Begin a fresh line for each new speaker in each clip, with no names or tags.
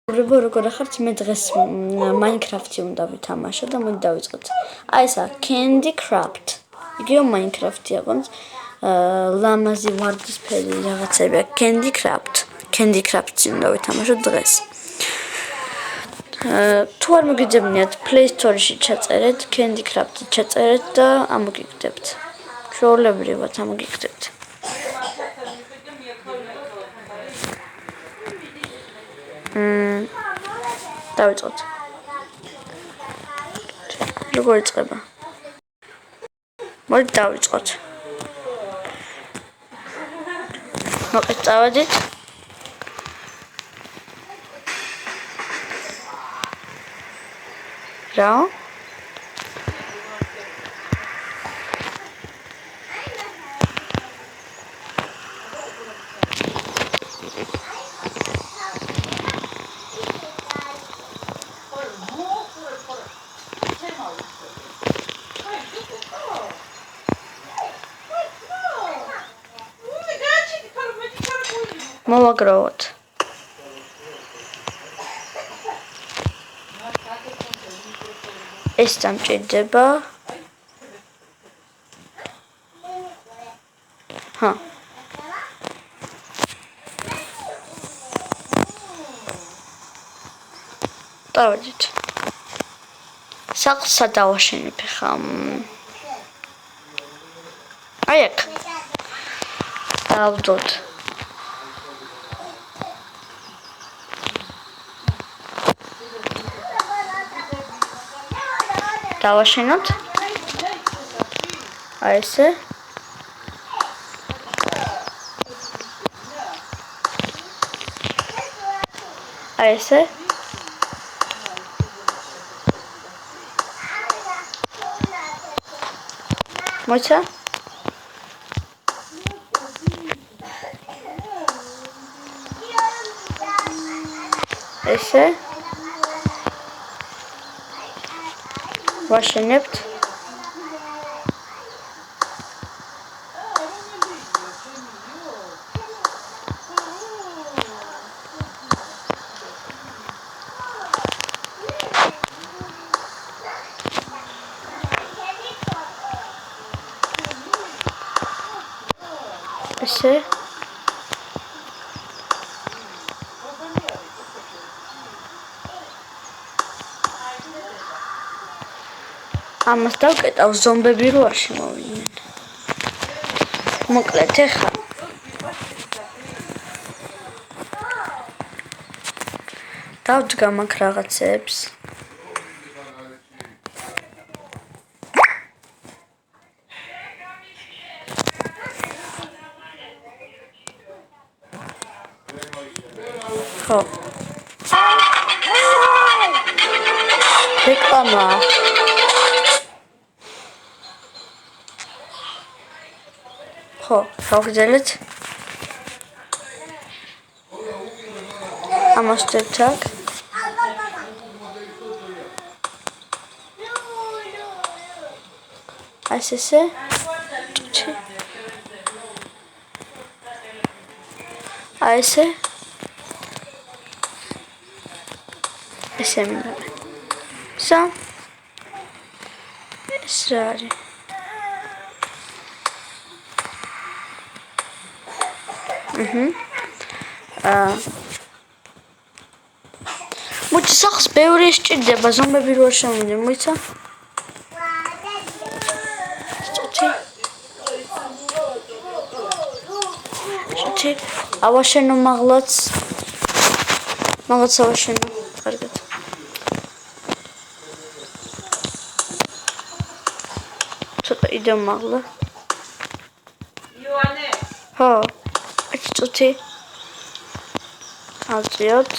როგორ ახართ მე დღეს Minecraft-ი უნდა ვითამაშო და მოდი დავიწყოთ. აი ესა Candy Craft. იგივე Minecraft-ია ყავს. ლამაზი ვარდისფერი რაღაცებია Candy Craft. Candy Craft-ი უნდა ვითამაშო დღეს. თუ არ მოგიძებნიათ Play Store-ში ჩაწერეთ Candy Craft-ი ჩაწერეთ და ამოგიგდებთ. ჩვეულებრივად ამოგიგდებთ. დავიწყოთ. როგორ იწყება? მოდი დავიწყოთ. მოკლედ წავედით. რა? მოვაგროვოთ. ეს დამჭირდება. დავედით. სახლსა დავაშენებ ხა. აი აქ. დავდოთ. დავაშენოთ. აი ესე. აი ესე. მოიცა? ესე. ვაშენებთ. ესე. ამას დავკეტავ ზომბები რო არ შემოვიდნენ. მოკლედ ეხლა დავდგამ აქ რაღაცებს. ხო. რეკლამა. ხო, გავგრძელეთ. ამას ვწერთ. აი ესე. აი ესე. ესე მინდა. სა. ეს რა არის? მოიცა სახლს ბევრი სჭირდება ზომბები რო არ შემოვიდნენ მოიცა შეთი ავაშენო მაღლაც ავაშენო კარგად ცოტა იდეო მაღლა იოანე ხო წუთი ავწიოთ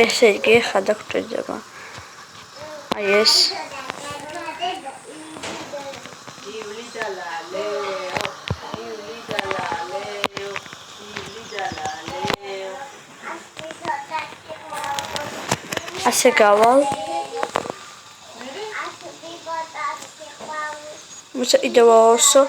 ესე იგი ხა დაგჭირდება აი ეს ასე გავალ. Muszę idę oso.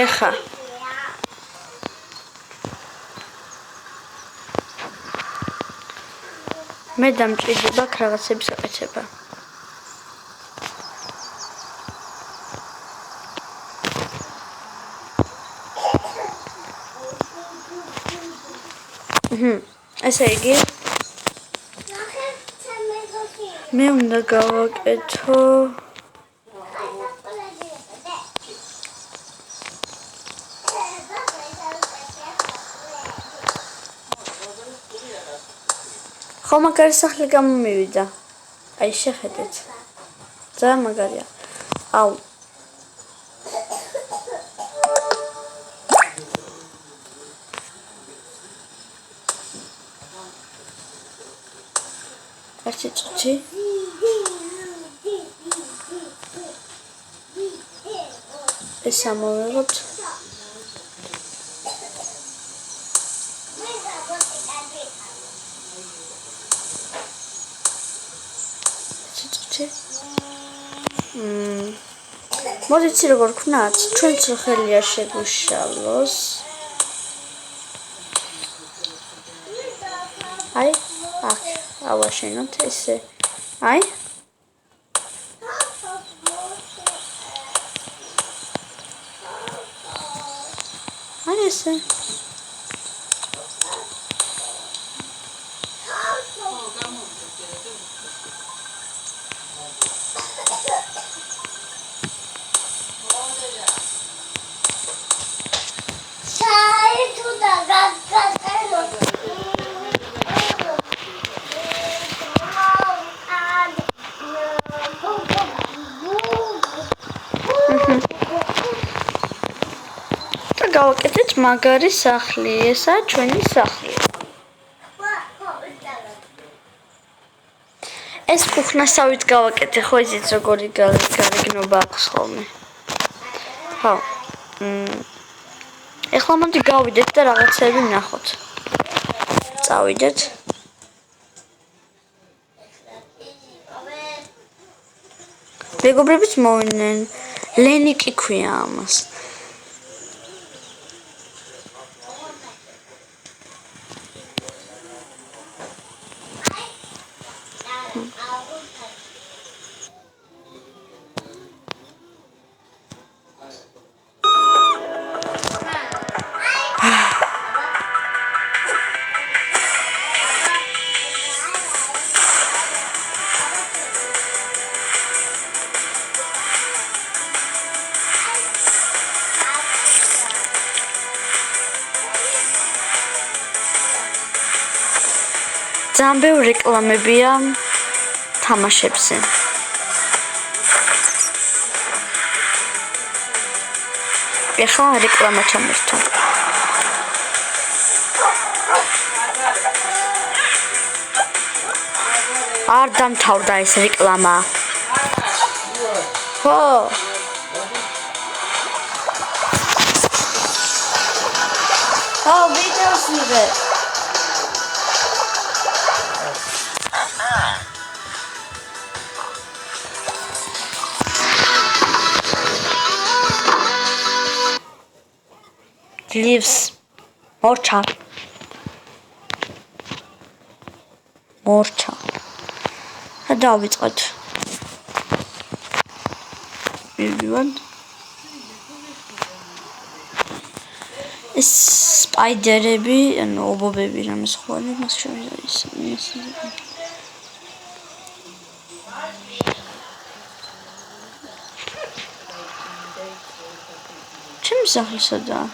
ეხა მე დამჭირდება რაღაცების გაკეთება. ესე იგი მე უნდა გავაკეთო ხო მაგარი სახლი გამომივიდა. აი შეხედეთ. ძალიან მაგარია. აუ. ერთი წუთი. ეს ამოვიღოთ. მოდით როგორ ვქნათ, ჩვენც ხელი არ შეგვიშალოს. აი, აქ ავაშენოთ ესე. აი. აი ესე. გავაკეთეთ მაგარი სახლი, ესაა ჩვენი სახლი. ეს კუხნასავით გავაკეთე, ხო იცით როგორი გარეგნობა აქვს ხოლმე. ხო. ეხლა მოდი გავიდეთ და რაღაცები ვნახოთ. წავიდეთ. მეგობრებიც მოვიდნენ. ლენიკი ქვია ამას. ძალიან ბევრი რეკლამებია თამაშებზე. ეხლა რეკლამა ჩამერთო. არ დამთავრდა ეს რეკლამა. ხო. ვიდეოს მივე. Leaves morcha. დავიწყოთ. მივივან. ეს სპაიდერები, ანუ ობობები რამე სხვა მას შორის არის. ჩემი სახლი სადაა?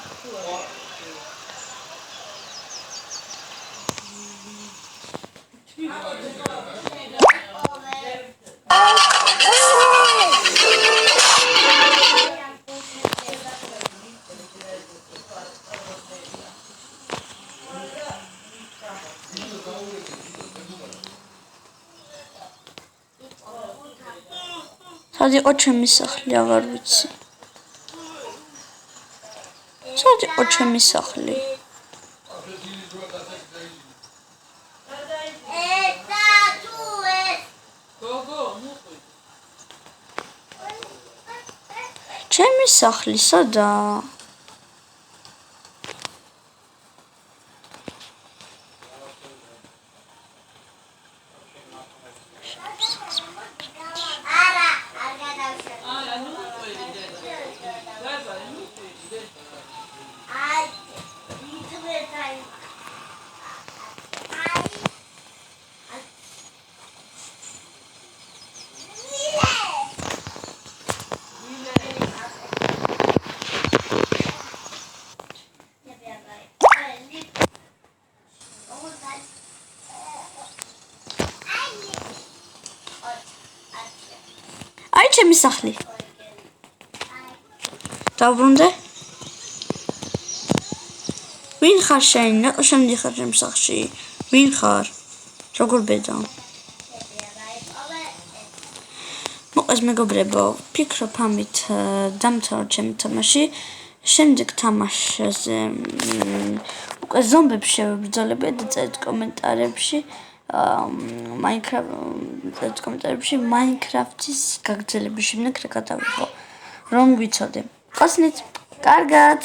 სად იყო ჩემი სახლი, აღარ ვიცი. სად იყო ჩემი სახლი? ჩემი სახლი სადაა? აი ჩემი სახლი. დავრუნდე. ვინ ხარ შენ? რატო შემდიხარ ჩემ სახლში? ვინ ხარ? როგორ ბედა? მოკლედ მეგობრებო, ვფიქრობ ამით დამთავრდა ჩემი თამაში. შემდეგ თამაშზე უკვე ზომბებს შევებრძოლებია და წერეთ კომენტარებში Minecraft-ის გაგრძელების შემდეგ რა გადავიღო. რომ ვიცოდე. ყოსნით, კარგად.